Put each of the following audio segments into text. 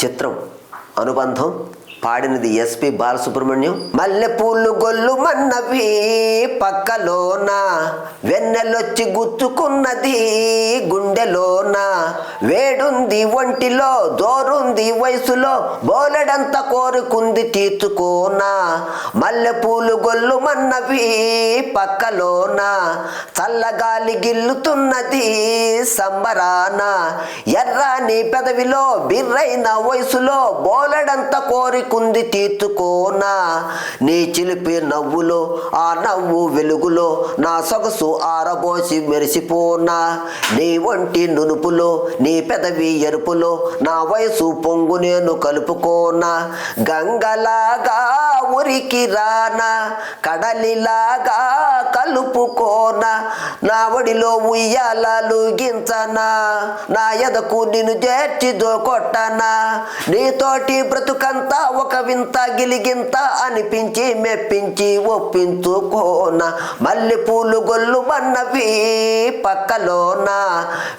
చిత్రం అనుబంధం. పాడినది ఎస్పి బాలసుబ్రహ్మణ్యం. మల్లెపూలు గొల్లు మన్నవి పక్కలోన, వెన్నెలొచ్చి గుచ్చుకున్నది గుండెలోన, వేడుంది ఒంటిలో దోరుంది వయసులో, బోలెడంత కోరుకుంది తీర్చుకోనా. మల్లెపూలు గొల్లు మన్నవి పక్కలోన, చల్లగాలి గిల్లుతున్నది సంబరాన, ఎర్రాని పెదవిలో బిర్రైన వయసులో, బోలెడంత కోరికుంది తీర్చుకోనా. నీ చిలిపి నవ్వులో ఆ నవ్వు వెలుగులో, నా సొగసు ఆరబోసి మెరిసిపోనా. నీ ఒంటి నునుపులో నీ పెదవి ఎరుపులో, నా వయసు పొంగు నేను కలుపుకోనా. గంగలాగా ఉరికి రానా, కడలిలాగా కలుపుకోనా, నా ఒడిలో ఉయ్యాలలు గించనా, నా ఎదకు నిన్ను చేర్చి దోకొట్టనా. నీతోటి బ్రతుకంతా ఒక వింత గిలిగింత అనిపించి మెప్పించి ఒప్పించుకోన. మల్లెపూలు గొల్లు మన్నవి పక్కలోన,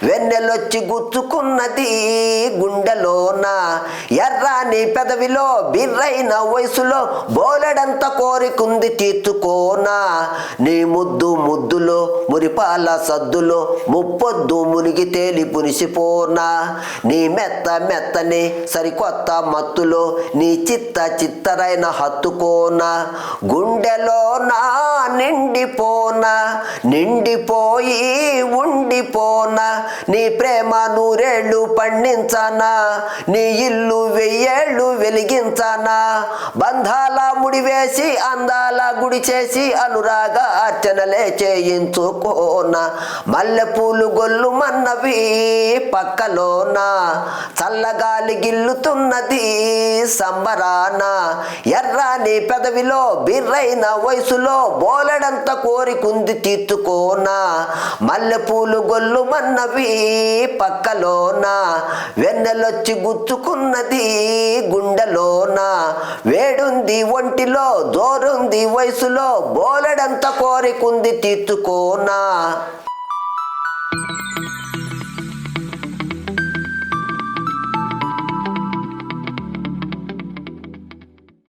వెన్నెలొచ్చి గుచ్చుకున్నది గుండెలోన, ఎర్రాని పెదవిలో బిర్రైన వయసులో, బోలెడంత కోరికుంది తీర్చుకోనా. నీ ముద్దు ముద్దులో మురిపాల సద్దులో, ముప్పొద్దు మునిగి తేలి పునిసిపోనా. నీ మెత్త మెత్తని సరికొత్త మత్తులో, నీ చిత్త చిత్తరైన హత్తుకోనా. గుండెలో నా నిండిపోనా, నిండిపోయి ఉండిపోనా, నీ ప్రేమ నూరేళ్ళు పండించనా, నీ ఇల్లు వెయ్యేళ్ళు వెలిగించనా. బంధాల ముడివేసి అందాల గుడి చేసి, అనురాగ అర్చనలే చేయించుకోనా. మల్లెపూలు గొల్లు మన్నవి పక్కలోన, చల్లగాలి గిల్లుతున్నది సంబరాన, ఎర్రాని పెదవిలో బిర్రైన వయసులో, బోలెడంత కోరికుంది తీర్చుకోనా. మల్లెపూలు గొల్లు మన్నవి పక్కలోన, వెన్నెలొచ్చి గుచ్చుకున్నది గుండెలోన, వేడుంది ఒంటిలో దోరుంది వయసులో, బోలెడంత కోరికుంది తీర్చుకోనా.